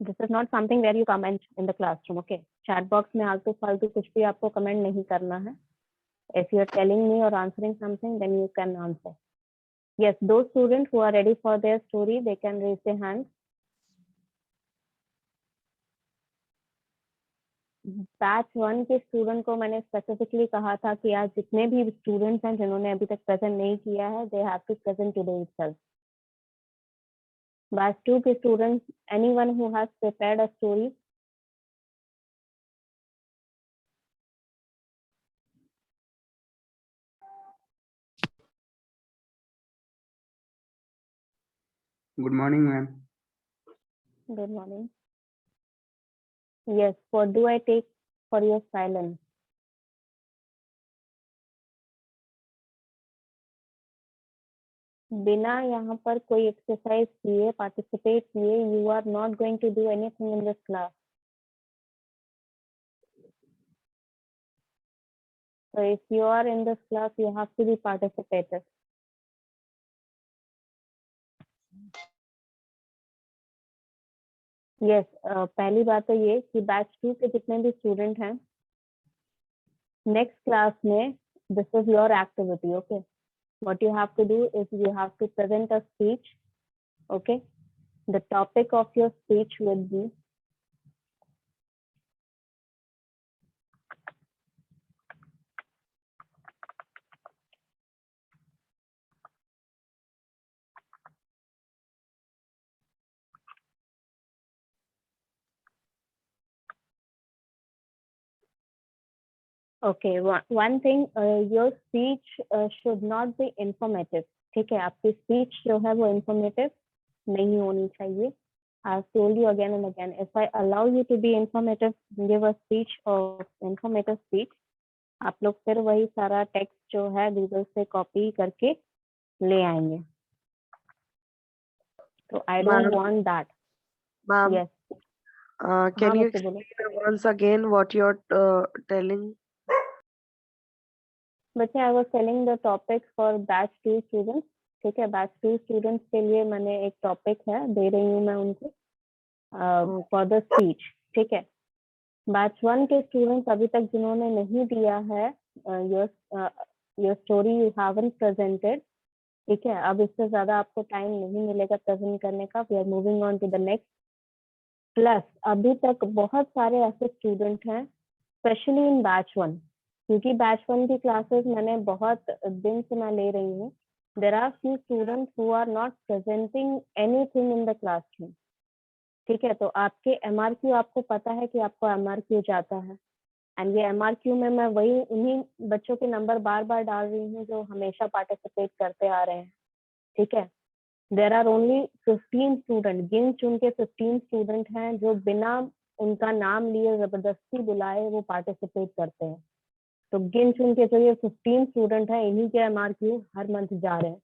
This is not something where you comment in the classroom. Okay, chat box में आलतू फालतू कुछ भी आपको कमेंट नहीं करना है. If you are telling me or answering something, then you can answer. Yes, those students who are ready for their story, they can raise their hand. Batch 1 के स्टूडेंट को मैंने स्पेसिफिकली कहा था कि आज जितने भी स्टूडेंट्स हैं जिन्होंने अभी तक प्रेजेंट नहीं किया है, they have to present today itself. Batch 2 के students, anyone who has prepared a story. Good morning, ma'am. Good morning. Yes, what do I take for your silence? बिना यहाँ पर कोई एक्सरसाइज किए, पार्टिसिपेट किए, you are not going to do anything in this class. So if you are in this class, you have to be participative. Yes, पहली बात तो ये कि बैच 2 के जितने भी स्टूडेंट हैं, नेक्स्ट क्लास में this is your activity. Okay, what you have to do is you have to present a speech. Okay, the topic of your speech will be okay. One thing, your speech should not be informative. ठीक है, आपकी speech जो है वो informative नहीं होनी चाहिए. I've told you again and again, if I allow you to be informative, give a speech or informative speech, आप लोग फिर वही सारा टेक्स्ट जो है गूगल से कॉपी करके ले आएंगे. तो I don't want that. Ma'am, Yes. can you बच्चे बोलो. explain once again what you're telling? बच्चे, I was telling the topic for batch 2 students. ठीक है, बैच 2 स्टूडेंट्स के लिए मैंने एक टॉपिक है, दे रही हूँ मैं उनको फॉर द स्पीच. ठीक है, बैच 1 के स्टूडेंट्स अभी तक जिन्होंने नहीं दिया है, your story you haven't presented. ठीक है, अब इससे ज्यादा आपको टाइम नहीं मिलेगा प्रेजेंट करने का. We are moving on to the next. Plus अभी तक बहुत सारे ऐसे स्टूडेंट हैं, स्पेशली इन बैच 1, क्योंकि बैच 1 की क्लासेस मैंने बहुत दिन से मैं ले रही हूँ. There are few students who are not presenting anything in the classroom. ठीक है, तो आपके MRQ आपको पता है कि आपको MRQ जाता है, एंड ये MRQ में मैं वही उन्हीं बच्चों के नंबर बार बार डाल रही हूँ जो हमेशा पार्टिसिपेट करते आ रहे हैं. ठीक है, देर आर ओनली 15 स्टूडेंट, गिन चुन के 15 स्टूडेंट हैं जो बिना उनका नाम लिए जबरदस्ती बुलाए वो पार्टिसिपेट करते हैं. तो गिन चुन के जो ये 15 स्टूडेंट हैं, इन्हीं के MRQ हर मंथ जा रहे हैं.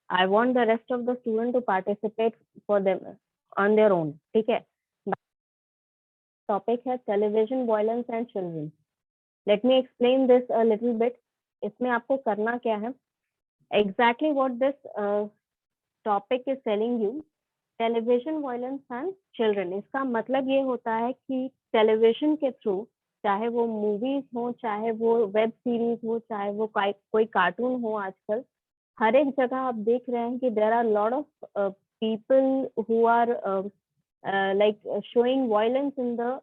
I want the rest of the student to participate for them on their own. ठीक है, टॉपिक है television violence and children. Let me explain this a little bit. इसमें आपको करना क्या है, exactly what this topic is telling you. Television violence and children, इसका मतलब ये होता है कि टेलीविजन के थ्रू, चाहे वो मूवीज हो, चाहे वो वेब सीरीज हो, चाहे वो कोई कार्टून हो, आजकल हर एक जगह आप देख रहे हैं कि there are lot of people who are like showing violence in the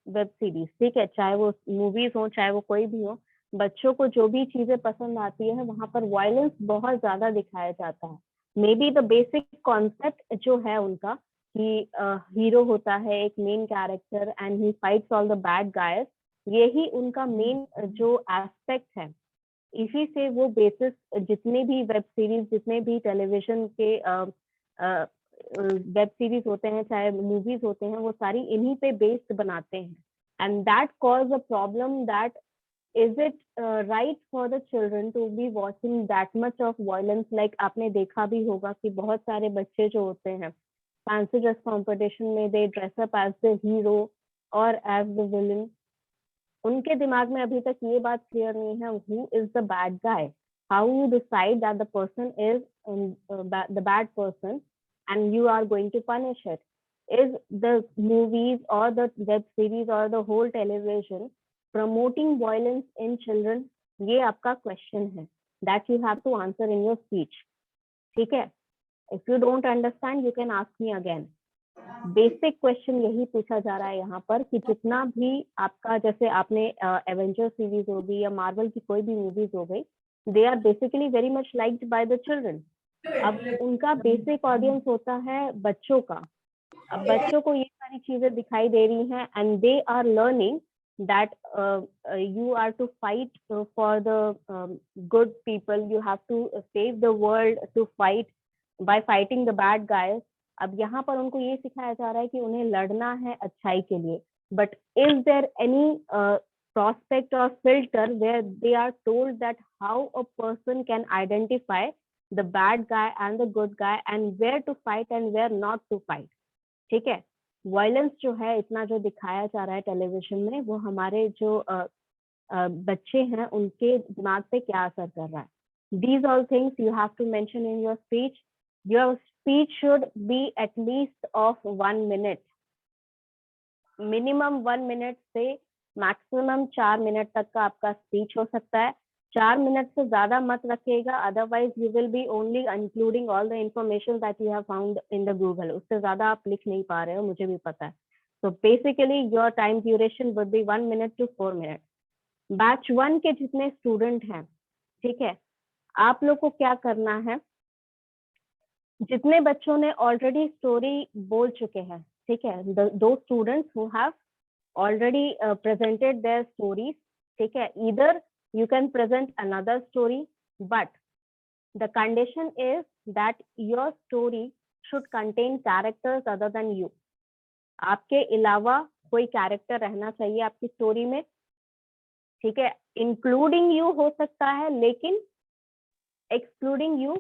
web series. ठीक है, चाहे वो मूवीज हो, चाहे वो कोई भी हो, बच्चों को जो भी चीजें पसंद आती है वहां पर वायलेंस बहुत ज्यादा दिखाया जाता है. May be the basic concept जो है उनका कि हीरो होता है एक main character and he fights all the bad guys, यही उनका मेन जो एस्पेक्ट है. इसी से वो बेसिस जितने भी वेब सीरीज, जितने भी टेलीविजन के वेब सीरीज होते हैं, चाहे मूवीज होते हैं, वो सारी इन्हीं पे बेस्ड बनाते हैं. And that cause a problem that is it right for the children to be watching that much of violence? Like आपने देखा भी होगा कि बहुत सारे बच्चे जो होते हैं फैंसी ड्रेस कंपटीशन में they dress up as the hero और एज द विलन. उनके दिमाग में अभी तक ये बात क्लियर नहीं है who is the bad guy. How you decide that the person is the bad person and you are going to punish it. Is the movies or the web series or the whole television promoting violence in children? ये आपका question है that you have to answer in your speech. ठीक है? If you don't understand, you can ask me again. Basic question यही पूछा जा रहा है यहाँ पर कि जितना भी आपका, जैसे आपने एवेंजर सीरीज हो गई या मार्वल की कोई भी मूवीज हो गई, they are basically very much liked by the children. अब उनका बेसिक ऑडियंस होता है बच्चों का. अब बच्चों को ये सारी चीजें दिखाई दे रही हैं and they are learning that you are to fight for the good people, you have to save the world, to fight by fighting the bad guys. अब यहाँ पर उनको ये सिखाया जा रहा है कि उन्हें लड़ना है अच्छाई के लिए. But is there any prospect or filter where they are told that how a person can identify the bad guy and the good guy and where to fight and where not to fight? ठीक है. Violence जो है इतना जो दिखाया जा रहा है टेलीविजन में, वो हमारे जो बच्चे हैं उनके दिमाग पे क्या असर कर रहा है. These all things you have to mention in your speech. Your speech should be at least of 1 minute. Minimum 1 minute से maximum 4 मिनट तक का आपका स्पीच हो सकता है. 4 मिनट से ज्यादा मत रखिएगा, otherwise you will B only including all the information that you have found in the Google. उससे ज्यादा आप लिख नहीं पा रहे हो, मुझे भी पता है. So basically your time duration would be 1 minute to 4 minutes. Batch 1 के जितने स्टूडेंट हैं, ठीक है, आप लोग को क्या करना है, जितने बच्चों ने ऑलरेडी स्टोरी बोल चुके हैं, ठीक है, दो students who have already presented their stories, ठीक है, either you can present another story, but the condition is that your story should contain characters other than you. आपके अलावा कोई कैरेक्टर रहना चाहिए आपकी स्टोरी में, ठीक है. इंक्लूडिंग यू हो सकता है, लेकिन एक्सक्लूडिंग यू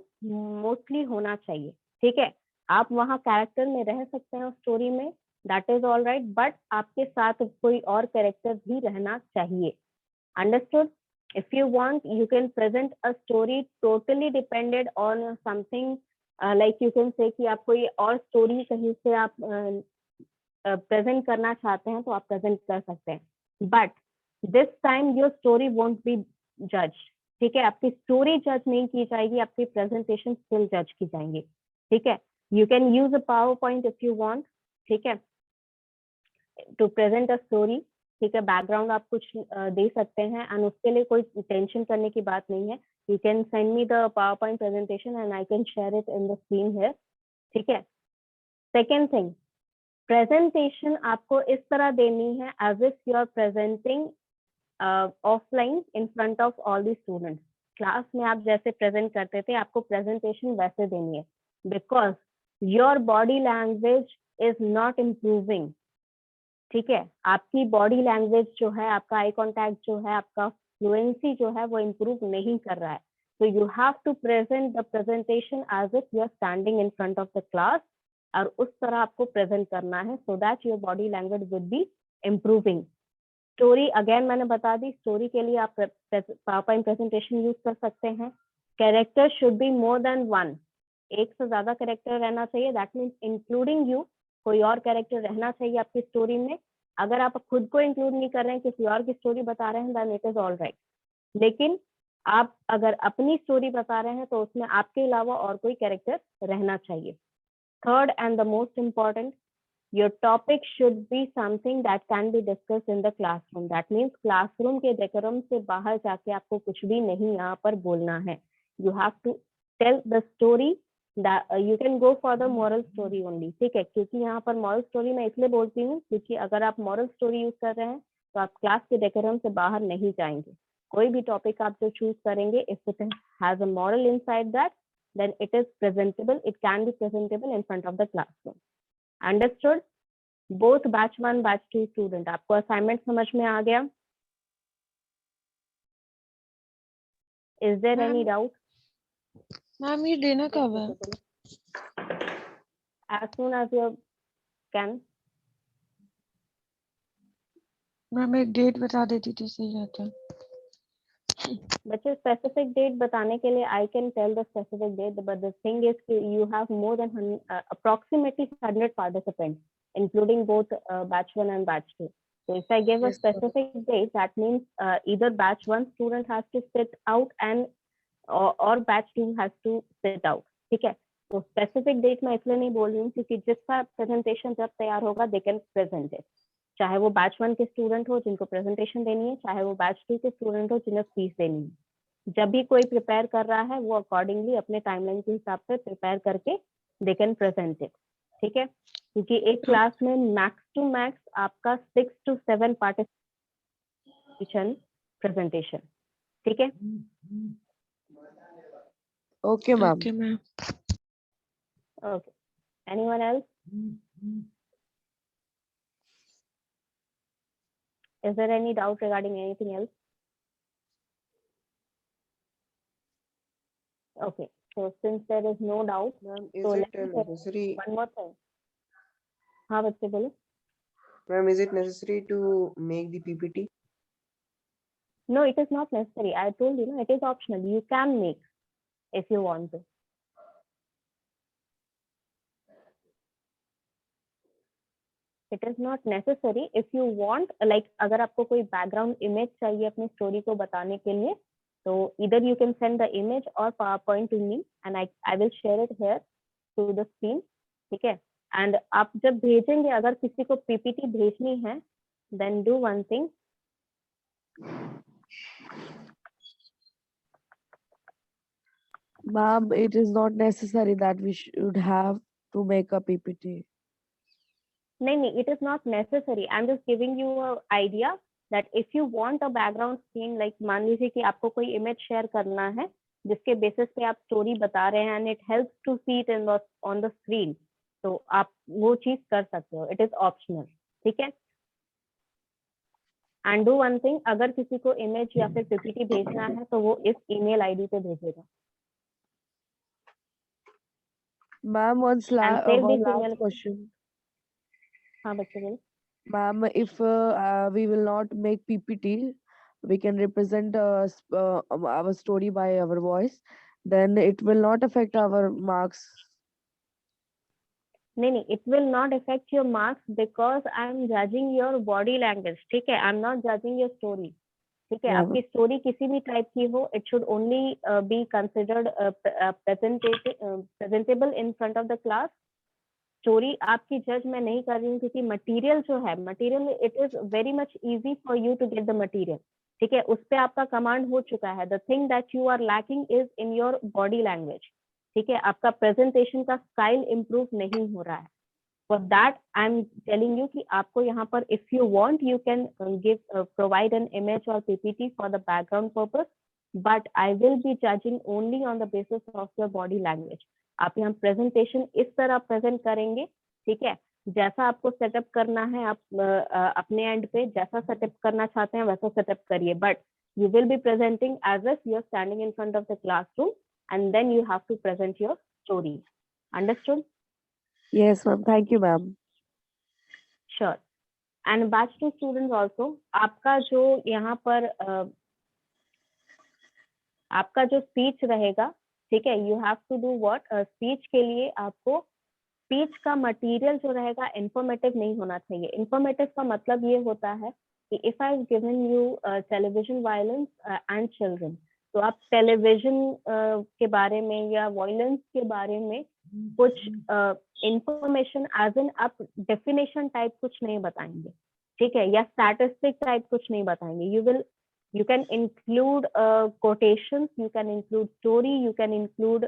मोस्टली होना चाहिए, ठीक है. आप वहाँ कैरेक्टर में रह सकते हैं स्टोरी में, that is all right, but आपके साथ कोई और कैरेक्टर भी रहना चाहिए. Understood? If you want, you can present a story totally dependent on something, like you can say कि आप कोई और story कहीं से आप present करना चाहते हैं तो आप present कर सकते हैं. But this time your story won't be judged. ठीक है, आपकी story judge नहीं की जाएगी, आपकी presentation still judge की जाएंगी. ठीक है, you can use a PowerPoint if you want, ठीक है, to present a story. ठीक है, बैकग्राउंड आप कुछ दे सकते हैं एंड उसके लिए कोई टेंशन करने की बात नहीं है. You can send me the PowerPoint presentation and I can share it in the screen here. ठीक है. सेकेंड थिंग, प्रेजेंटेशन आपको इस तरह देनी है as if you are presenting offline in front of all the students. Class में आप जैसे प्रेजेंट करते थे, आपको प्रेजेंटेशन वैसे देनी है, because your body language is not improving. ठीक है, आपकी बॉडी लैंग्वेज जो है, आपका आई कॉन्टैक्ट जो है, आपका फ्लुएंसी जो है, वो इम्प्रूव नहीं कर रहा है. तो you have to present the presentation as if you are standing in front of the class, और उस तरह आपको प्रेजेंट करना है so that your body language will be improving. Story again मैंने बता दी, स्टोरी के लिए आप पावरपॉइंट प्रेजेंटेशन यूज कर सकते हैं. Character should be more than 1. एक से ज्यादा कैरेक्टर रहना चाहिए, दैट मीन्स इंक्लूडिंग यू, कोई और कैरेक्टर रहना चाहिए आपकी स्टोरी में. अगर आप खुद को इंक्लूड नहीं कर रहे हैं, किसी और की स्टोरी बता रहे हैं, then it is all right. लेकिन आप अगर अपनी स्टोरी बता रहे हैं तो उसमें आपके अलावा और कोई कैरेक्टर रहना चाहिए. Third and the most important, your topic should be something that can be discussed in the classroom. That means classroom के डेकोरम से बाहर जाके आपको कुछ भी नहीं यहाँ पर बोलना है. You have to tell the story. You can go for the moral story only. ठीक है, क्योंकि यहाँ पर moral story मैं इसलिए बोलती हूँ क्योंकि अगर आप moral story यूज कर रहे हैं तो आप क्लास के डेकोरम से बाहर नहीं जाएंगे. कोई भी टॉपिक आप जो चूज करेंगे, if it has a moral inside that, then it is presentable. It can be presentable in front of the classroom. Understood? Both batch 1, batch 2 student, आपको assignment समझ में आ गया? Is there any doubt? Ma'am ये देना कब है? As soon as you can. Ma'am एक date बता देती तो सही रहता. बच्चे स्पेसिफिक डेट बताने के लिए I can tell the specific date, but the thing is कि you have more than approximately 100 participants including both batch 1 and batch 2. So if I give a Yes, ma'am. specific date, that means either batch 1 student has to sit out and or batch 2 has to sit out. ठीक है, तो specific date मैं इसलिए नहीं बोल रही हूँ क्योंकि जिसका प्रेजेंटेशन जब तैयार होगा दे कैन प्रेजेंट इट, चाहे वो बैच 1 के स्टूडेंट हो जिनको प्रेजेंटेशन देनी है, चाहे वो बैच 2 के स्टूडेंट हो जिन्हें स्पीच देनी है। जब भी कोई प्रिपेयर कर रहा है वो अकॉर्डिंगली अपने टाइमलाइन के हिसाब से प्रिपेयर करके दे कैन प्रेजेंट इट। ठीक है, क्योंकि एक क्लास में मैक्स टू मैक्स आपका 6 to 7 पार्टिसिपेशन प्रेजेंटेशन। ठीक है, Okay, ma'am. Okay, ma'am. Okay, anyone else? Is there any doubt regarding anything else? Okay, so since there is no doubt, Ma'am, is so it let me tell you necessary? one more thing. हाँ बच्चे बोलो। Ma'am, is it necessary to make the PPT? No, it is not necessary. I told you, no, it is optional. You can make if you want to. It is not necessary. If you want, like अगर आपको कोई background image चाहिए अपनी story को बताने के लिए, तो either you can send the image or PowerPoint to me and I will share it here to the screen. ठीक है, and आप जब भेजेंगे, अगर किसी को PPT भेजनी है, then do one thing. Ma'am, it is not necessary that we should have to make a PPT. नहीं, it is not necessary. I'm just giving you an idea that if you want a background scene, like मान लीजिए कि आपको कोई image share करना है जिसके basis पे आप story बता रहे हैं and it helps to see it on the screen, तो आप वो चीज कर सकते हो. It is optional. ठीक है, and do one thing, अगर किसी को image या फिर PPT भेजना है तो वो इस email ID पे भेजेगा. Ma'am, one And save this last email. question. हाँ बच्चे बोलो. Ma'am, if we will not make PPT, we can represent our story by our voice, then it will not affect our marks. नहीं, it will not affect your marks because I am judging your body language. ठीक है, I am not judging your story. ठीक है, Yeah. आपकी story किसी भी type की हो, it should only be considered presentable in front of the class. Story आपकी जज मैं नहीं कर रही हूँ क्योंकि मटेरियल जो है, material it is very much easy for you to get the material. ठीक है, उस पे आपका कमांड हो चुका है. The thing that you are lacking is in your body language. ठीक है, आपका प्रेजेंटेशन का स्टाइल इम्प्रूव नहीं हो रहा है. For that, I'm telling you कि आपको यहाँ पर if you want, you can provide an image or PPT for the background purpose, but I will be judging only on the basis of your body language. आप यहाँ presentation इस तरह present करेंगे. ठीक है, जैसा आपको setup करना है, आप अपने end पे जैसा setup करना चाहते हैं वैसा setup करिए, but you will be presenting as if you are standing in front of the classroom and then you have to present your story. Understood? Yes, ma'am. Thank you, ma'am. Sure. And batch 2 students also, आपका जो यहाँ पर आपका जो speech रहेगा, ठीक है, you have to do what, speech के लिए आपको स्पीच का मटेरियल जो रहेगा इंफॉर्मेटिव नहीं होना चाहिए. इंफॉर्मेटिव का मतलब ये होता है कि if I have given you television violence and children, तो आप टेलीविजन के बारे में या वायलेंस के बारे में कुछ इंफॉर्मेशन एज एन आप डेफिनेशन टाइप कुछ नहीं बताएंगे. ठीक है, या स्टैटिस्टिक टाइप कुछ नहीं बताएंगे. you can include quotations, you can include story, you can include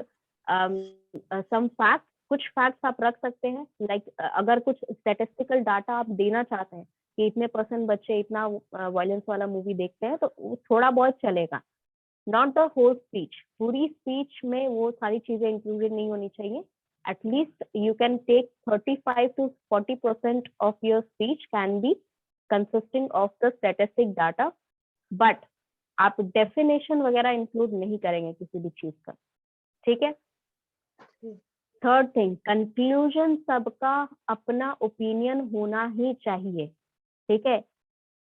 some facts. कुछ facts आप रख सकते हैं, like अगर कुछ statistical data आप देना चाहते हैं कि इतने % बच्चे इतना violence वाला मूवी देखते हैं, तो थोड़ा बहुत चलेगा. Not the whole speech. पूरी speech में वो सारी चीजें included नहीं होनी चाहिए. At least you can take 35 to 40% of your speech can be consisting of the statistic data, but आप definition वगैरह include नहीं करेंगे किसी भी चीज का. ठीक है. थर्ड थिंग, कंक्लूजन सबका अपना ओपिनियन होना ही चाहिए. ठीक है,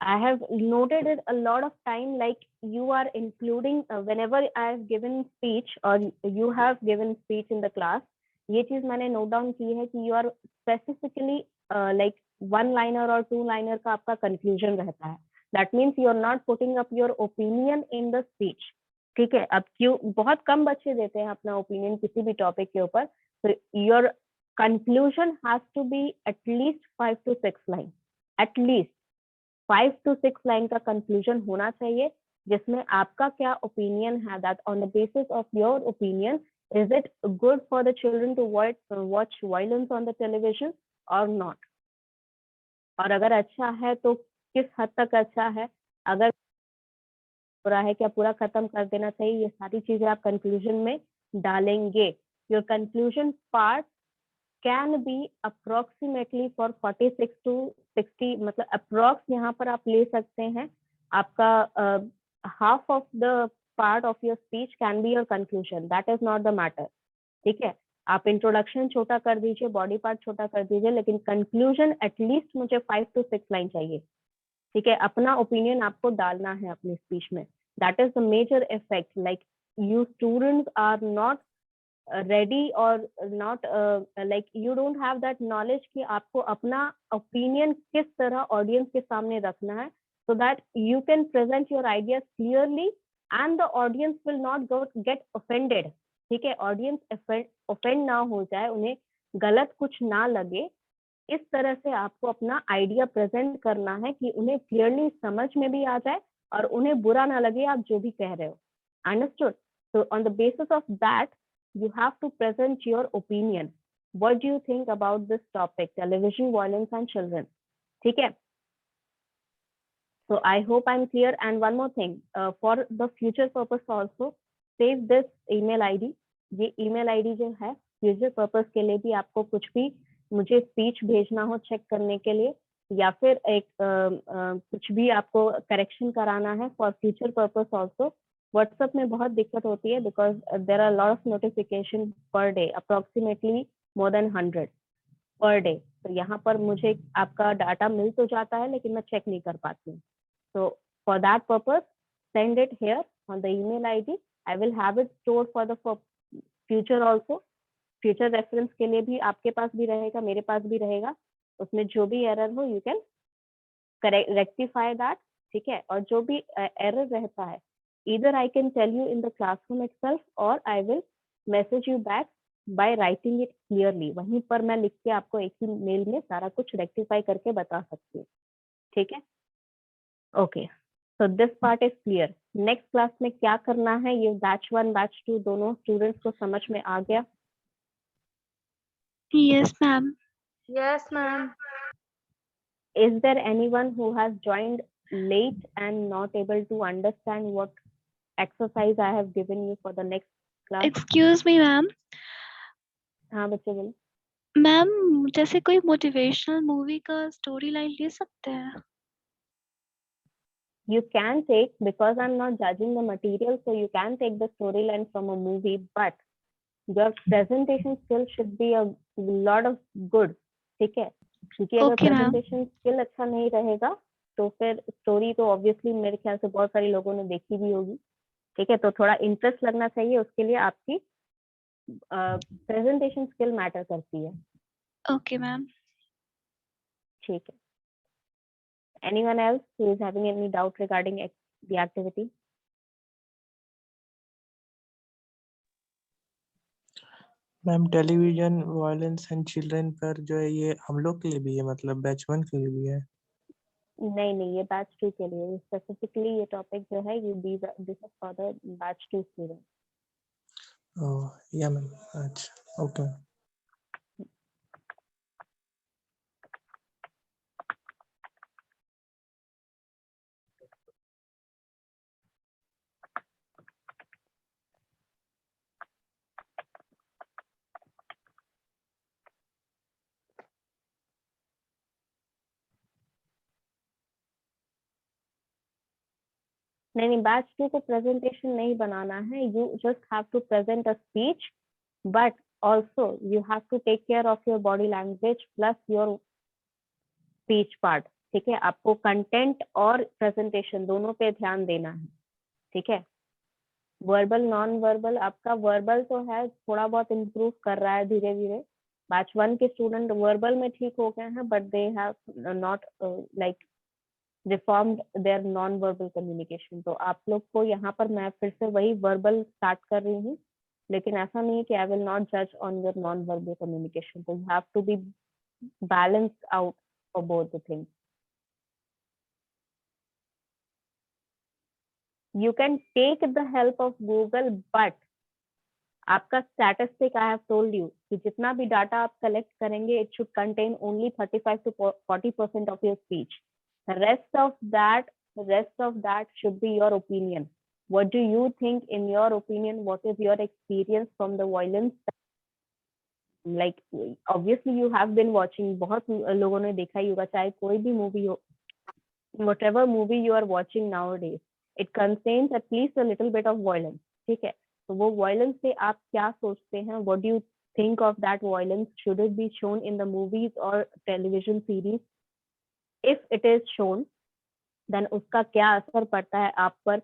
I have noted it a lot of time, like you are including whenever I have given speech or you have given speech in the class, ये चीज मैंने नोट डाउन की है कि you are specifically like one liner और two liner का आपका conclusion रहता है. That means you are not putting up your opinion in the speech. ठीक है, अब क्यों बहुत कम बच्चे देते हैं अपना ओपिनियन किसी भी टॉपिक के ऊपर. तो your conclusion has to be at least 5 to 6 line, at least 5 to 6 line का कंक्लूजन होना चाहिए जिसमें आपका क्या ओपिनियन है. That on the basis of your opinion, is it good for the children to watch violence on the television or not? और अगर अच्छा है तो किस हद तक अच्छा है, अगर बुरा है क्या पूरा खत्म कर देना चाहिए, ये सारी चीजें आप कंक्लूजन में डालेंगे. Your conclusion part can be approximately for 46 to 60, मतलब अप्रोक्स यहाँ पर आप ले सकते हैं. आपका half of the part of your speech can be your conclusion. That is not the matter. ठीक है, आप इंट्रोडक्शन छोटा कर दीजिए, बॉडी पार्ट छोटा कर दीजिए, लेकिन कंक्लूजन एटलीस्ट मुझे 5 to 6 लाइन चाहिए. ठीक है, अपना ओपिनियन आपको डालना है अपनी स्पीच में. That is the major effect. Like you students are not ready और not like you don't have that knowledge कि आपको अपना ओपिनियन किस तरह ऑडियंस के सामने रखना है, so that you can present your ideas clearly and the audience will not get offended. ठीक है, ऑडियंस offend ना हो जाए, उन्हें गलत कुछ ना लगे, इस तरह से आपको अपना आइडिया प्रेजेंट करना है कि उन्हें क्लियरली समझ में भी आ जाए और उन्हें बुरा ना लगे आप जो भी कह रहे हो. Understood? So on the basis of that you have to present your opinion. What do you think about this topic, television violence and children? ठीक है, so I hope I'm clear. And one more thing, for the future purpose also, save this email ID. ये email ID जो है future purpose के लिए भी, आपको कुछ भी मुझे स्पीच भेजना हो चेक करने के लिए, या फिर एक कुछ भी आपको करेक्शन कराना है for future purpose also. WhatsApp में बहुत दिक्कत होती है because there are lot of notification per day, approximately more than 100 per day. तो यहाँ पर मुझे आपका डाटा मिल तो जाता है लेकिन मैं चेक नहीं कर पाती हूँ. So for that purpose, send it here on the email ID. I will have it stored for the future also. Future reference के लिए भी आपके पास भी रहेगा, मेरे पास भी रहेगा. उसमें जो भी एरर हो you can rectify that. ठीक है, और जो भी एरर रहता है, either I can tell you in the classroom itself or I will message you back by writing it clearly. वहीं पर मैं लिख के आपको एक ही मेल में सारा कुछ रेक्टिफाई करके बता सकती हूँ. ठीक है, okay. So this part is clear. Next class में क्या करना है, ये बैच 1 बैच 2 दोनों स्टूडेंट्स को समझ में आ गया? Yes, ma'am. Yes, ma'am. Is there anyone who has joined late and not able to understand what exercise I have given you for the next class? Excuse me, ma'am. हाँ बच्चे बोलो. Ma'am, जैसे कोई motivational movie का story line ले सकते हैं? You can take, because I'm not judging the material, so you can take the storyline from a movie, but your presentation skill should be a lot of good. ठीक है, क्योंकि अगर Okay, ma'am. presentation skill अच्छा नहीं रहेगा तो फिर story तो ऑब्वियसली मेरे ख्याल से बहुत सारे लोगों ने देखी भी होगी. ठीक है, तो थोड़ा इंटरेस्ट लगना चाहिए, उसके लिए आपकी प्रेजेंटेशन स्किल मैटर करती है. Okay, ma'am. ठीक है. Anyone else who is having any doubt regarding the activity? Ma'am television violence and children पर जो है ये हम लोग के लिए भी है, मतलब बैच 1 के लिए भी है? नहीं, ये बैच 2 के लिए स्पेसिफिकली ये टॉपिक जो है, ये this is for the batch 2 student. Oh yeah ma'am, अच्छा ओके. नहीं, बैच 2 को प्रेजेंटेशन नहीं बनाना है. You just have to present a speech, but also you have to take care of your body language plus your speech part. ठीक है, आपको content और प्रेजेंटेशन दोनों पे ध्यान देना है, ठीक है। वर्बल नॉन वर्बल, आपका वर्बल तो है, थोड़ा बहुत इम्प्रूव कर रहा है धीरे धीरे। बैच 1 के स्टूडेंट वर्बल में ठीक हो गए हैं, but they have not like reformed their non verbal communication. तो आप लोग को यहाँ पर मैं फिर से वही वर्बल स्टार्ट कर रही हूँ, लेकिन ऐसा नहीं है कि आई विल नॉट जज on your non verbal communication. तो you have to be balanced out for both the things. You can take the help of Google, but आपका statistic I have told you कि जितना भी data आप collect करेंगे it should contain only 35 to 40% of your speech. Rest of that should be your opinion. What do you think in your opinion? What is your experience from the violence? Like obviously you have been watching, बहुत लोगों ने देखा ही होगा, चाहे कोई भी movie हो, whatever movie you are watching nowadays, it contains at least a little bit of violence, ठीक है। तो वो violence से आप क्या सोचते हैं? What do you think of that violence? Should it be shown in the movies or television series? If it is shown, then उसका क्या असर पड़ता है आप पर?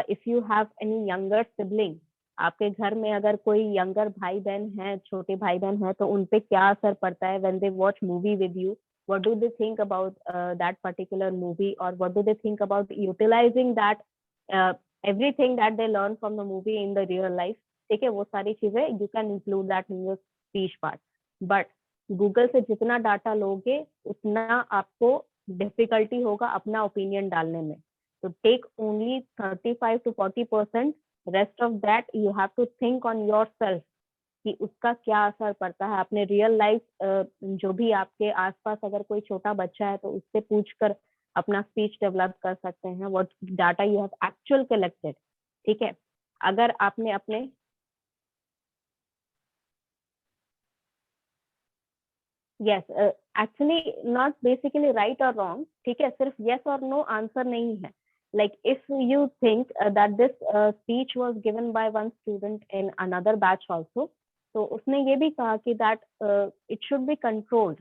If you have any younger sibling, आपके घर में अगर कोई यंगर भाई बहन है, छोटे भाई बहन है, तो उन पे क्या असर पड़ता है when they watch movie with you? What do they think about that particular movie, or what do they think about utilizing that everything that they learn from the movie in the real life? ठीक है, वो सारी चीजें you can include that in your speech part. But Google से जितना data लोगे उतना आपको डिफिकल्टी होगा अपना ओपिनियन डालने में। तो take only 35 to 40%, rest of that you have to think on your self कि उसका क्या असर पड़ता है अपने रियल लाइफ। जो भी आपके आसपास अगर कोई छोटा बच्चा है तो उससे पूछकर अपना स्पीच डेवलप कर सकते हैं, what data you have actual collected, ठीक है। अगर आपने अपने yes actually not basically right और रॉन्ग, ठीक है, सिर्फ यस और नो आंसर नहीं है। like if you think that this speech was given by one student in another batch also, तो उसने ये भी कहा कि that it should be controlled,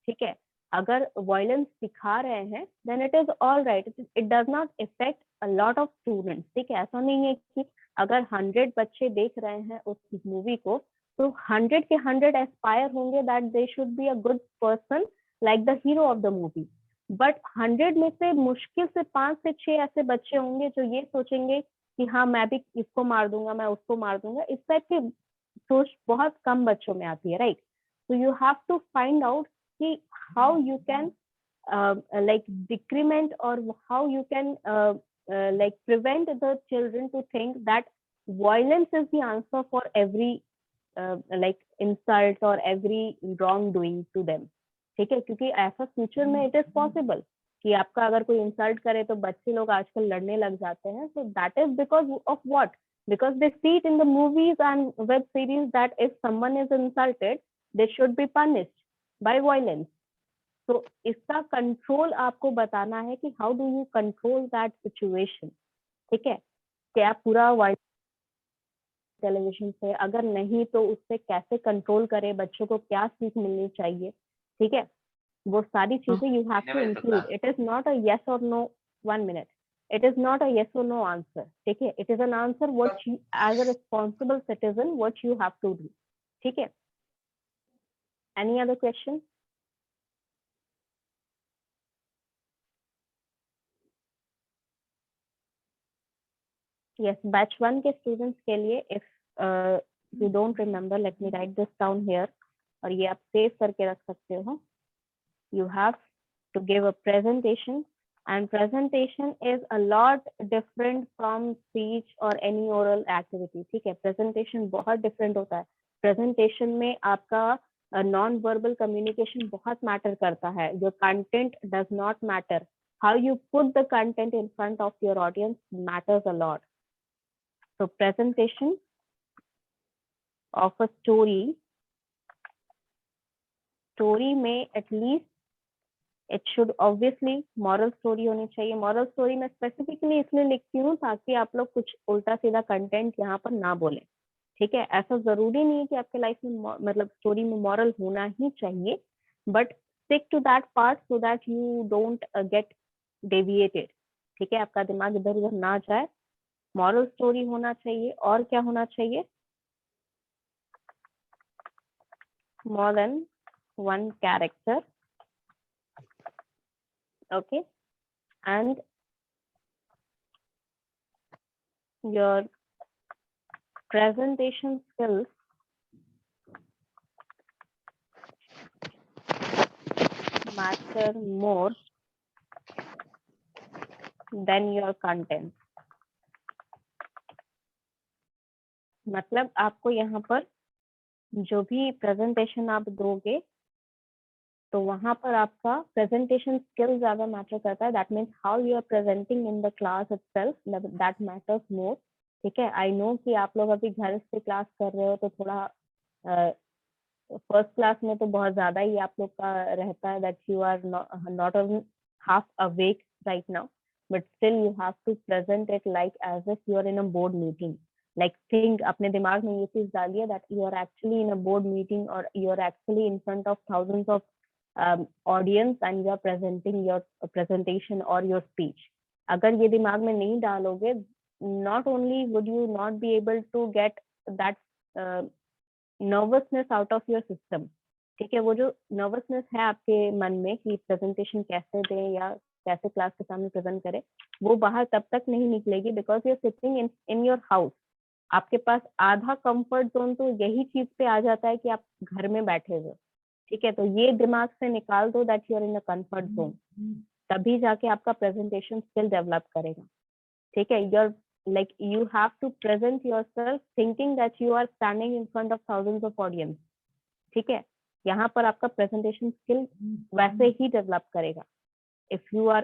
ठीक है। अगर violence दिखा रहे हैं then it is all right, it does not affect a lot of students, ठीक है। ऐसा नहीं है कि अगर 100 बच्चे देख रहे हैं उस मूवी को तो 100 के 100 aspire होंगे that they should be a good person like the hero of the movie, but 100 में से मुश्किल से 5 से 6 ऐसे बच्चे होंगे जो ये सोचेंगे कि हाँ मैं भी इसको मार दूंगा, मैं उसको मार दूंगा। इस टाइप की सोच बहुत कम बच्चों में आती है, राइट। तो you have to find out कि how you can like decrement और how you can like prevent the children to think that violence is the answer for every like insult और every wrong doing to them, ठीक है। क्योंकि ऐसा future में it is possible कि आपका अगर कोई इंसल्ट करे तो बच्चे लोग आजकल लड़ने लग जाते हैं। So that is because of what? Because they see it in the movies and web series that if someone is insulted they should be punished by violence. तो इसका कंट्रोल आपको बताना है कि how do you control that situation, ठीक है। क्या पूरा टेलीविजन से, अगर नहीं तो उससे कैसे कंट्रोल करे, बच्चों को क्या सीख मिलनी चाहिए, ठीक है। वो सारी चीजें you have to include. It is not a yes और no, 1 minute, it is not a yes और नो आंसर, ठीक है। It is an answer what you as a responsible citizen what you have to do, ठीक है। Any other question? Yes, batch 1 के students के लिए if you don't remember, let me write this down here, और ये आप save करके रख सकते हो। You have to give a presentation, and presentation is a lot different from speech or any oral activity, ठीक है। presentation बहुत different होता है। presentation में आपका non verbal communication बहुत matter करता है। your content does not matter, how you put the content in front of your audience matters a lot. So presentation of a story में at least it should obviously moral story होनी चाहिए। Moral story में specifically इसलिए लिखती हूँ ताकि आप लोग कुछ उल्टा सीधा कंटेंट यहाँ पर ना बोले, ठीक है। ऐसा जरूरी नहीं है कि आपके लाइफ में मतलब स्टोरी में मॉरल होना ही चाहिए, but stick to that part so that you don't get deviated. ठीक है, आपका दिमाग इधर उधर ना जाए. मॉरल स्टोरी होना चाहिए, और क्या होना चाहिए? more than one character. Okay, and your presentation skills matter more than your content. मतलब आपको यहाँ पर जो भी प्रेजेंटेशन आप दोगे तो वहां पर आपका प्रेजेंटेशन स्किल ज्यादा मैटर करता है. That means how you are presenting in the class itself, that matters more. ठीक है, आई नो कि आप लोग अभी घर से क्लास कर रहे हो तो थोड़ा फर्स्ट क्लास में तो बहुत ज्यादा ही आप लोग का रहता है that you are not even half awake right now, but still you have to present it like as if you are in a board meeting. Like think, अपने दिमाग में ये चीज डालिए that you are actually in a board meeting or you are actually in front of thousands of audience and you are presenting your presentation or your speech. अगर ये दिमाग में नहीं डालोगे, not only would you not be able to get that nervousness out of your system. ठीक है, वो जो नर्वसनेस है आपके मन में कि प्रेजेंटेशन कैसे दें या कैसे क्लास के सामने प्रेजेंट करें, वो बाहर तब तक नहीं निकलेगी because you are sitting in your house. आपके पास आधा कंफर्ट जोन तो यही चीज पे आ जाता है कि आप घर में बैठे हुए. ठीक है, तो ये दिमाग से निकाल दो that you are in a comfort zone, तभी जाके आपका प्रेजेंटेशन स्किल डेवलप करेगा. ठीक है, your like you have to present yourself thinking that you are standing in front of thousands of audience. ठीक है, यहाँ पर आपका presentation skill वैसे ही develop करेगा. If you are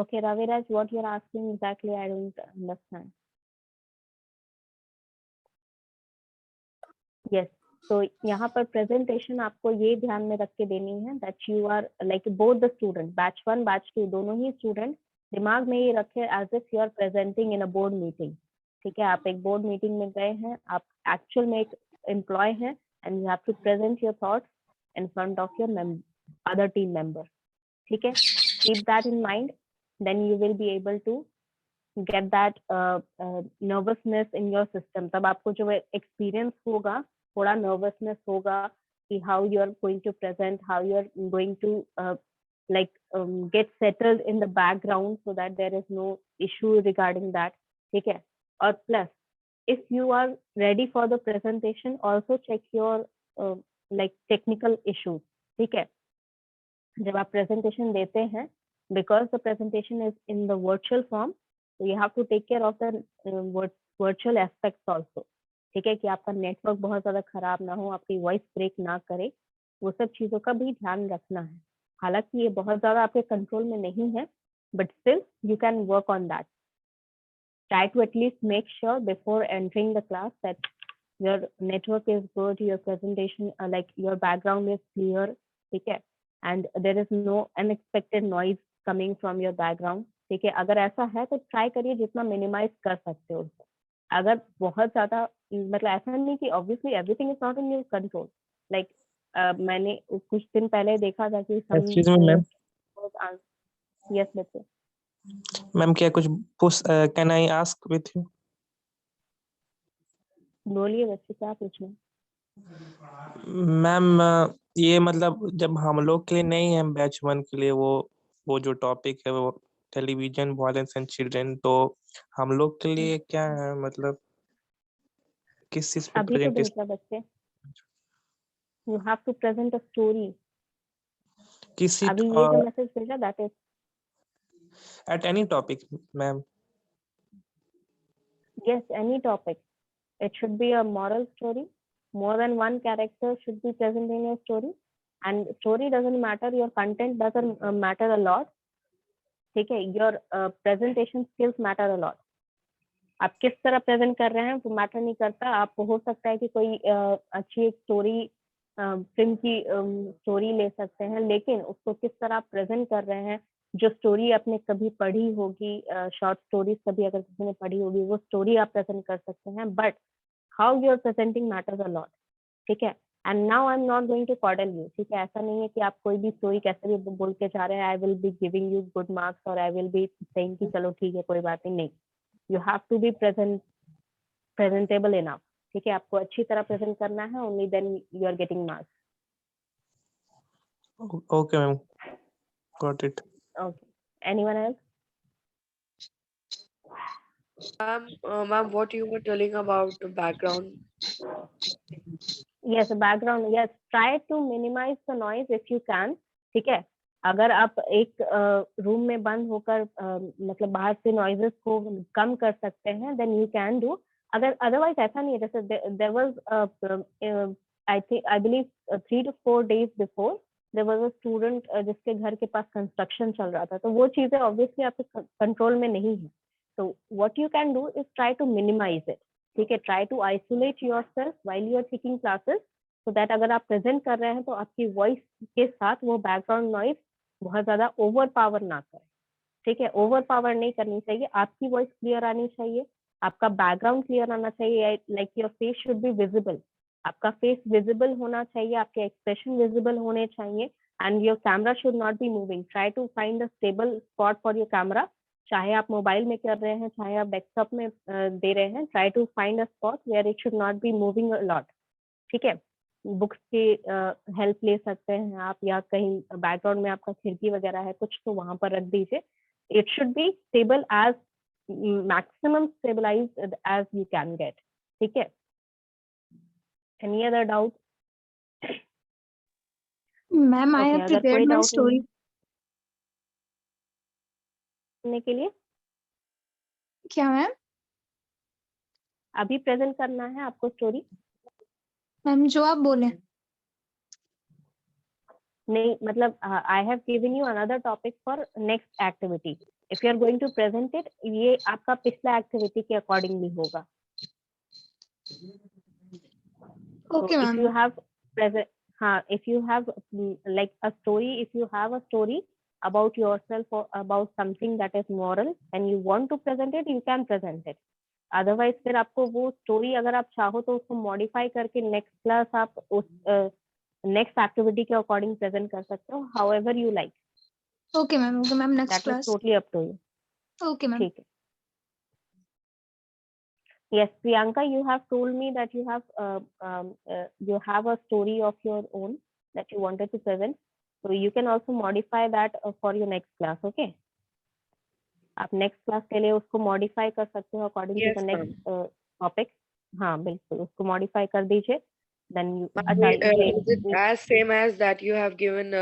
okay, Raviraj, what you're asking exactly I don't understand. Yes, तो यहाँ पर प्रेजेंटेशन आपको ये ध्यान में रख के देनी है that you are like both the student, batch 1 batch 2 दोनों ही स्टूडेंट दिमाग में ये रखे as if you are presenting in a board meeting. ठीक है, आप एक बोर्ड मीटिंग में गए हैं, आप एक्चुअल में एक एम्प्लॉय हैं and you have to present your thoughts in front of your other team member. ठीक है, keep that in mind, then you will be able to get that nervousness in your system. तब आपको जो experience होगा, थोड़ा nervousness होगा कि how you are going to present, how you are going to get settled in the background so that there is no issue regarding that. ठीक है, और plus if you are ready for the presentation, also check your technical issues. ठीक है, जब आप presentation देते हैं, because the presentation is in the virtual form, so you have to take care of the virtual aspects also. ठीक है, कि आपका नेटवर्क बहुत ज्यादा खराब ना हो, आपकी वॉइस ब्रेक ना करे, वो सब चीजों का भी ध्यान रखना है. हालांकि ये बहुत ज्यादा आपके कंट्रोल में नहीं है, but still you can work on that. Try to at least make sure before entering the class that your network is good, your presentation your background is clear. ठीक है, and there is no unexpected noise coming from your background. ठीक है, अगर ऐसा है तो try करिए जितना मिनिमाइज कर सकते हो. अगर बहुत ज्यादा मतलब ऐसा नहीं कि obviously everything is not in your control. Like मैंने कुछ दिन पहले देखा था कि एक्सक्यूज मी मैम. यस बच्चे. मैम क्या कुछ can I ask with you? बोलिए बच्चे, क्या पूछना? मैम ये मतलब जब हम लोग के लिए नहीं है, बैच 1 के लिए वो जो टॉपिक है वो टेलीविजन वायलेंस एंड चिल्ड्रन, तो हम लोग के लिए क्या है, मतलब किस चीज पे अभी तो प्रेजेंटेशन? भेजा बच्चे, you have to present a story. किसी अभी ये जो मैसेज भेजा that is at any topic ma'am? yes, any topic. It should be a moral story. More than one character should be present in your story, and story doesn't matter, your content doesn't matter a lot. ठीक है, your presentation skills matter a lot. आप किस तरह present कर रहे हैं वो matter नहीं करता. आप हो सकता है कि कोई अच्छी एक स्टोरी फिल्म की स्टोरी ले सकते हैं, लेकिन उसको किस तरह प्रेजेंट कर रहे हैं, जो स्टोरी आपने कभी पढ़ी होगी, शॉर्ट स्टोरीज कभी अगर किसी ने पढ़ी होगी, वो स्टोरी आप प्रेजेंट कर सकते हैं, but how you are presenting matters a lot, ठीक है। And now I am not going to coddle you, ठीक है। ऐसा नहीं है कि आप कोई भी स्टोरी कैसे भी बोल के जा रहे हैं, I will be giving you good marks और आई विल बी सेइंग कि चलो ठीक है कोई बात नहीं, you have to be presentable enough, ठीक है। आपको अच्छी तरह प्रेजेंट करना है, only then you are getting marks. Okay, ma'am. Got it. Okay, anyone else? Ma'am, what you were telling about the background? Yes, background, yes, try to minimize the noise if you can, ठीक है। अगर आप एक room में बंद होकर मतलब बाहर से नॉइजेस को कम कर सकते हैं, देन यू कैन डू। अगर अदरवाइज ऐसा नहीं है, जैसे there was I believe 3 to 4 days before there was a student जिसके घर के पास कंस्ट्रक्शन चल रहा था, तो वो चीजें ऑब्वियसली आपके कंट्रोल में नहीं है। तो what you can do is try to minimize it, ठीक है। Try to isolate yourself while you are taking classes, so that अगर आप प्रेजेंट कर रहे हैं तो आपकी वॉइस के साथ वो बैकग्राउंड नॉइज बहुत ज्यादा ओवर पावर ना करे, ठीक है। ओवर पावर नहीं करनी चाहिए, आपकी वॉइस क्लियर आनी चाहिए, आपका बैकग्राउंड क्लियर आना चाहिए, like your face should be visible, आपका फेस विजिबल होना चाहिए, आपके एक्सप्रेशन विजिबल होने चाहिए, and your camera should not be moving. Try to find a stable spot for your camera, चाहे आप मोबाइल में कर रहे हैं, चाहे आप डेस्कटॉप में दे रहे हैं, try to find a spot where it should not be moving a lot, ठीक है। बुक्स की हेल्प ले सकते हैं आप, या कहीं बैकग्राउंड में आपका खिड़की वगैरह है कुछ, तो वहां पर रख दीजिए। It should be stable as maximum stabilized as you can get, ठीक है। Any other doubt? Ma'am I have अगर कोई प्रिपेयर्ड माय डाउट स्टोरी। करने के लिए क्या मैम? अभी प्रेजेंट करना है आपको स्टोरी? मैम जो आप बोले। नहीं, मतलब I have given you another topic for next activity, if you are going to present it, ये आपका पिछला एक्टिविटी के अकॉर्डिंगली होगा। Okay if ma'am. you have present, if you have like a story, if you have a story about yourself or about something that is moral and you want to present it, you can present it. Otherwise फिर आपको वो story अगर आप चाहो तो उसको modify करके next class आप उस नेक्स्ट एक्टिविटी के अकॉर्डिंग प्रेजेंट कर सकते हो, however you like. Okay ma'am next that is class. Totally up to you. Okay ma'am. ठीक है। Yes, Priyanka, you have told me that you have a story of your own that you wanted to present. So you can also modify that for your next class, okay? आप next class के लिए उसको modify कर सकते हो according to Yes, the ma'am. next topic. हाँ बिल्कुल, उसको modify कर दीजिए। Then you Ma'am, अच्छा ये is it as same as that you have given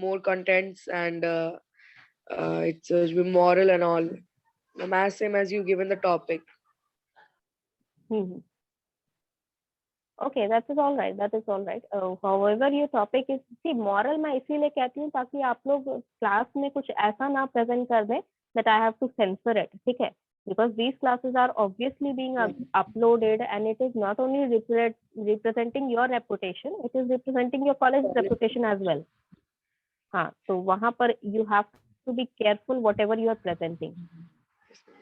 more contents and it's moral and all? Ma'am, as same as you given the topic. Okay, that is all right. That is all right. However, your topic is, see, moral मैं इसीलिए कहती हूँ ताकि आप लोग class में कुछ ऐसा ना प्रेजेंट कर दें that I have to censor it, ठीक है? Because these classes are obviously being uploaded and it is not only representing your reputation, it is representing your college reputation as well. हाँ, तो वहाँ पर you have to be careful whatever you are presenting.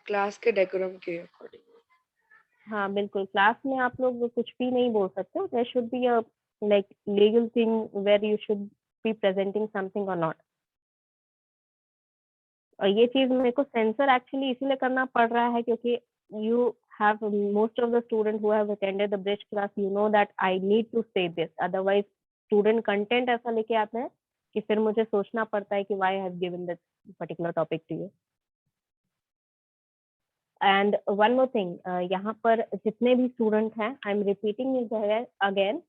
Class के decorum के according. हाँ बिल्कुल, class में आप लोग कुछ भी नहीं बोल सकते हो। There should be a like legal thing where you should be presenting something और नॉट। और ये चीज मेरे को सेंसर एक्चुअली इसीलिए करना पड़ रहा है क्योंकि you have most of the student who have attended the bridge class, you know that I need to say this, otherwise student content ऐसा लेके आते हैं कि फिर मुझे सोचना पड़ता है कि why I have given this particular topic to you. And one more thing, यहाँ पर जितने भी स्टूडेंट हैं, I am repeating it again,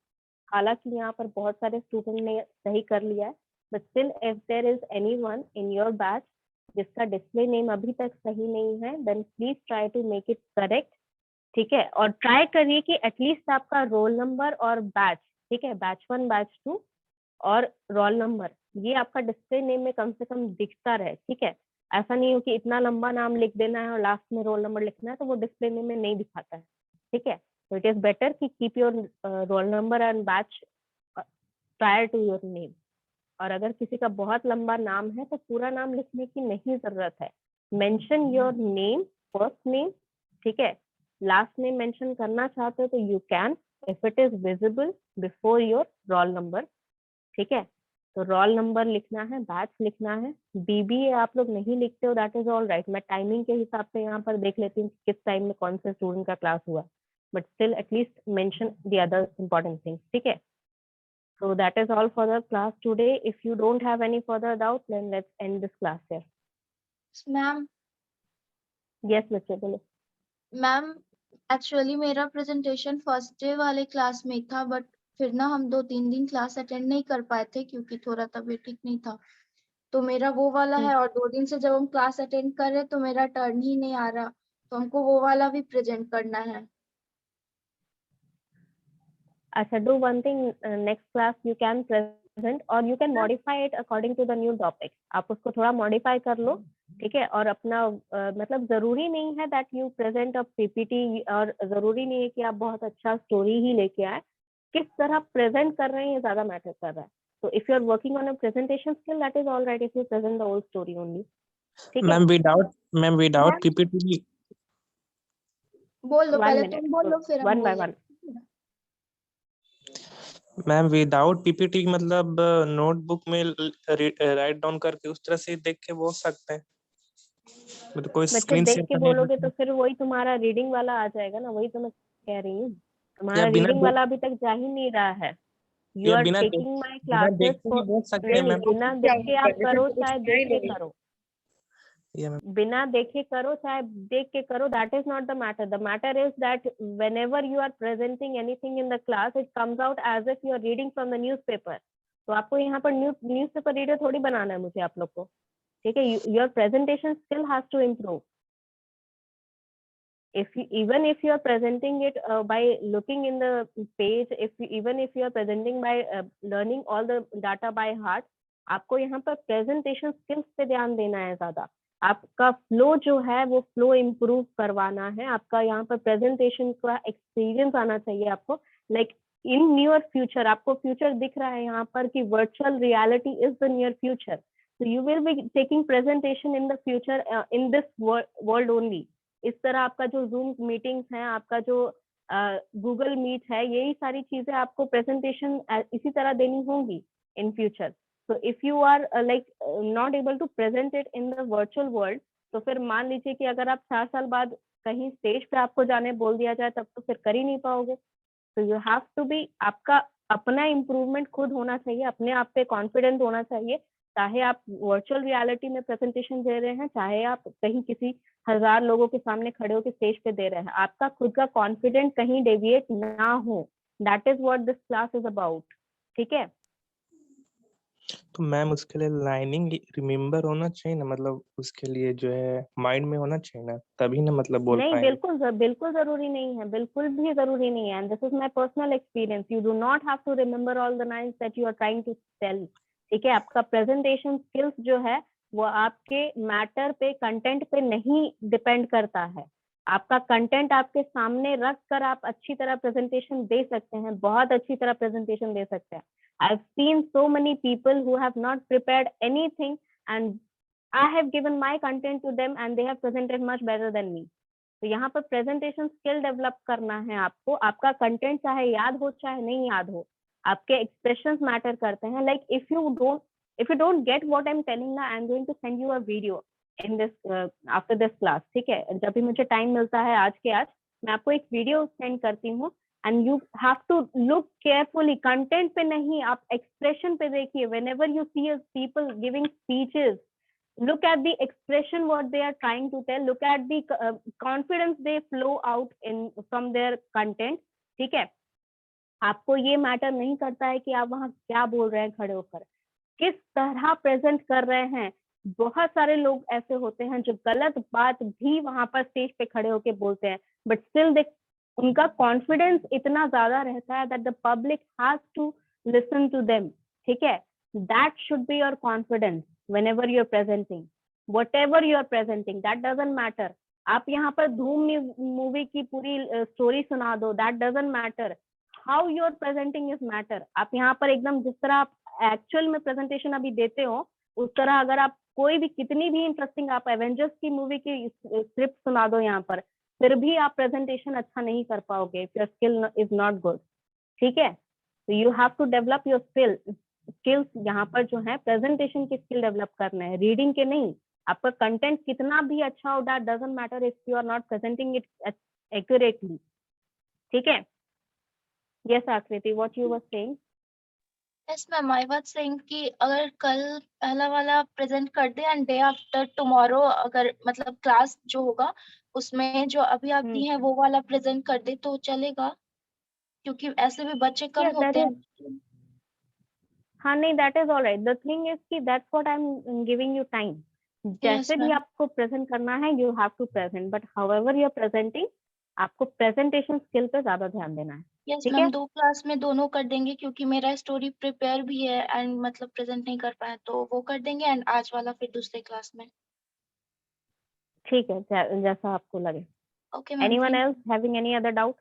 हालांकि यहाँ पर बहुत सारे स्टूडेंट ने सही कर लिया है, but still if there is anyone in your batch जिसका डिस्प्ले नेम अभी तक सही नहीं है, then please try to make it correct, ठीक है। और ट्राई करिए कि एटलीस्ट आपका रोल नंबर और बैच, ठीक है, बैच 1 बैच 2 और रोल नंबर, ये आपका डिस्प्ले नेम में कम से कम दिखता रहे, ठीक है। ऐसा नहीं हो कि इतना लंबा नाम लिख देना है और लास्ट में रोल नंबर लिखना है तो वो डिस्प्ले नेम में नहीं दिखाता है, ठीक है। तो इट इज बेटर कि keep your roll number and batch prior to your name. और अगर किसी का बहुत लंबा नाम है तो पूरा नाम लिखने की नहीं जरूरत है. Mention your name, first name, ठीक है. लास्ट नेम मेंशन करना चाहते हो तो you can, if it is visible before your roll number, ठीक है. तो रोल नंबर लिखना है, बैच लिखना है. बीबीए आप लोग नहीं लिखते हो, दैट इज ऑल राइट. मैं टाइमिंग के हिसाब से यहाँ पर देख लेती हूँ किस टाइम में कौन से स्टूडेंट का क्लास हुआ, but still at least mention the other important things, ठीक है. So that is all for the class today. If you don't have any further doubt, then let's end this class here. Ma'am Yes, बच्चे बोलो. Ma'am actually मेरा presentation first day वाले class में ही था, but फिर ना हम 2-3 दिन क्लास अटेंड नहीं कर पाए थे क्योंकि थोड़ा तबीयत ठीक नहीं था. तो मेरा वो वाला है, और 2 दिन से जब हम क्लास अटेंड कर रहे तो मेरा टर्न ही नहीं आ रहा, तो हमको वो वाला भी प्रेजेंट करना है. अच्छा, do one thing. Next class you can present or you can modify it according to the new topic. आप उसको थोड़ा modify कर लो, ठीक है. और अपना मतलब जरूरी नहीं है that you present a PPT, और जरूरी नहीं है कि आप बहुत अच्छा स्टोरी ही लेके आए. किस तरह प्रेजेंट कर रहे हैं ये ज्यादा मैटर कर रहा है. So if you are working on a presentation skill, that is all right if you present the whole story only. ठीक है. Ma'am without PPT. बोल लो, One पहले minute. तुम बोलो फिर हम One by बोलेंगे. one. मैम विदाउट पीपीटी मतलब नोटबुक में राइट डाउन करके उस तरह से देख के बोल सकते हैं, मतलब कोई बच्चे स्क्रीन देख शेयर के करने बोलोगे तो फिर वही तुम्हारा रीडिंग वाला आ जाएगा ना. वही तो मैं कह रही हूँ, तुम्हारा या बिना रीडिंग देख वाला अभी तक जा ही नहीं रहा है. यू या आर बिना देख टेकिंग माई बिना क्लासेस देखे भी फॉर. बोल सकते नहीं हैं नहीं, मैम. बिना देख के आप करो चाहे देख के करो. या मैम. बिना देखे करो चाहे देख के करो, that is not the matter. The matter is that whenever you are presenting anything in the class, it comes out as if you are reading from the newspaper. तो आपको यहाँ पर न्यूज़पेपर रीडर थोड़ी बनाना है मुझे आप लोग को, ठीक है. Your presentation skill has to improve. Even if you are presenting it by looking in the page, even if you are presenting by learning all the data by heart, आपको यहाँ पर प्रेजेंटेशन स्किल्स पे ध्यान देना है ज्यादा. आपका flow जो है वो फ्लो इम्प्रूव करवाना है. आपका यहाँ पर प्रेजेंटेशन का एक्सपीरियंस आना चाहिए आपको. लाइक इन नियर फ्यूचर, आपको फ्यूचर दिख रहा है यहाँ पर कि virtual reality is the near future. So you will be taking presentation in the future in this world only. इस तरह आपका जो जूम मीटिंग्स हैं, आपका जो गूगल मीट है, यही सारी चीजें आपको प्रेजेंटेशन इसी तरह देनी होंगी in future. So if you are like not able to present it in the virtual world, तो फिर मान लीजिए कि अगर आप 4 साल बाद कहीं स्टेज पे आपको जाने बोल दिया जाए तब तो फिर कर ही नहीं पाओगे. तो यू हैव टू बी, आपका अपना इम्प्रूवमेंट खुद होना चाहिए, अपने आप पे कॉन्फिडेंस होना चाहिए. चाहे आप वर्चुअल रियलिटी में प्रेजेंटेशन दे रहे हैं, चाहे आप कहीं किसी 1000 लोगों के सामने खड़े होकर स्टेज पे दे रहे हैं, आपका खुद का कॉन्फिडेंस कहीं डेविएट ना हो. That is what this class is about, ठीक है. तो मैम उसके लिए लाइनिंग रिमेम्बर होना चाहिए ना, मतलब उसके लिए जो है माइंड में होना चाहिए ना, तभी ना मतलब बोल नहीं, पाएंगे. बिल्कुल जरूरी नहीं है, बिल्कुल भी जरूरी नहीं है. And this is my personal experience. You do not have to remember all the lines that you are trying to tell, ठीक है. आपका प्रेजेंटेशन स्किल्स जो है वो आपके मैटर पे, कंटेंट पे नहीं डिपेंड करता है. आपका कंटेंट आपके सामने रख कर आप अच्छी तरह प्रेजेंटेशन दे सकते हैं, बहुत अच्छी तरह प्रेजेंटेशन दे सकते हैं. I've seen so many people who have not prepared anything and I have given my content to them and they have presented much better than me. तो यहाँ पर प्रेजेंटेशन स्किल डेवलप करना है आपको. आपका कंटेंट चाहे याद हो चाहे नहीं याद हो, आपके एक्सप्रेशंस मैटर करते हैं. Like if you don't get what I am telling ना, I am going to send you a video in this after this class, ठीक है. जब भी मुझे टाइम मिलता है आज के आज, मैं आपको एक वीडियो सेंड करती हूँ. And you have to look carefully, content पे नहीं, आप एक्सप्रेशन पे देखिए. whenever you see people giving speeches, look at the expression what they are trying to tell, look at the confidence they flow out in from their content, ठीक है. आपको ये matter नहीं करता है कि आप वहाँ क्या बोल रहे हैं, खड़े होकर किस तरह प्रेजेंट कर रहे हैं. बहुत सारे लोग ऐसे होते हैं जो गलत बात भी वहां पर स्टेज पे खड़े होके बोलते हैं, बट स्टिल दे, उनका कॉन्फिडेंस इतना ज्यादा रहता है that the public has to listen to them, ठीक है. That should be your confidence whenever you are presenting, whatever you are presenting, that doesn't matter. आप यहाँ पर धूम मूवी की पूरी स्टोरी सुना दो, that doesn't matter. How you are presenting is matter. आप यहाँ पर एकदम जिस तरह आप एक्चुअल में प्रेजेंटेशन अभी देते हो उस तरह अगर आप कोई भी कितनी भी इंटरेस्टिंग आप एवेंजर्स की मूवी की स्क्रिप्ट सुना दो यहाँ पर, फिर भी आप प्रेजेंटेशन अच्छा नहीं कर पाओगे, your skill is not good. ठीक है, तो you have to develop your skills. यहाँ पर जो है प्रेजेंटेशन की स्किल डेवलप करना है, रीडिंग के नहीं। आपका कंटेंट कितना भी अच्छा हो, that doesn't matter if you are not presenting it accurately. ठीक है, yes Akriti, what you were saying? Yes ma'am, I was saying कि अगर कल पहला वाला प्रेजेंट कर दे एंड डे आफ्टर टुमारो अगर मतलब क्लास जो होगा उसमें जो अभी आती है वो वाला प्रेजेंट कर दे तो चलेगा, क्योंकि ऐसे भी बच्चे कम Yes, that होते is, हैं। हाँ नहीं, that is all right. The thing is कि that's what I am giving you time. जैसे भी ma'am. आपको प्रेजेंट करना है you have to present, but however you are presenting, आपको प्रेजेंटेशन स्किल पे ज्यादा ध्यान देना है। यस ठीक मैम, है, 2 क्लास में दोनों कर देंगे क्योंकि मेरा स्टोरी प्रिपेयर भी है एंड मतलब प्रेजेंट नहीं कर पाया तो वो कर देंगे एंड आज वाला फिर दूसरे क्लास में। ठीक है, जैसा आपको लगे। Okay ma'am, anyone else having any other doubt?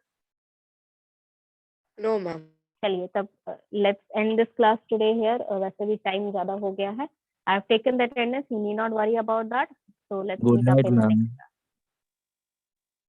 No, ma'am. चलिए तब let's end this class today here. वैसे भी टाइम ज्यादा हो गया है। I have taken the attendance, you need not worry about that, so let's Good meet up night, in the ma'am. Next.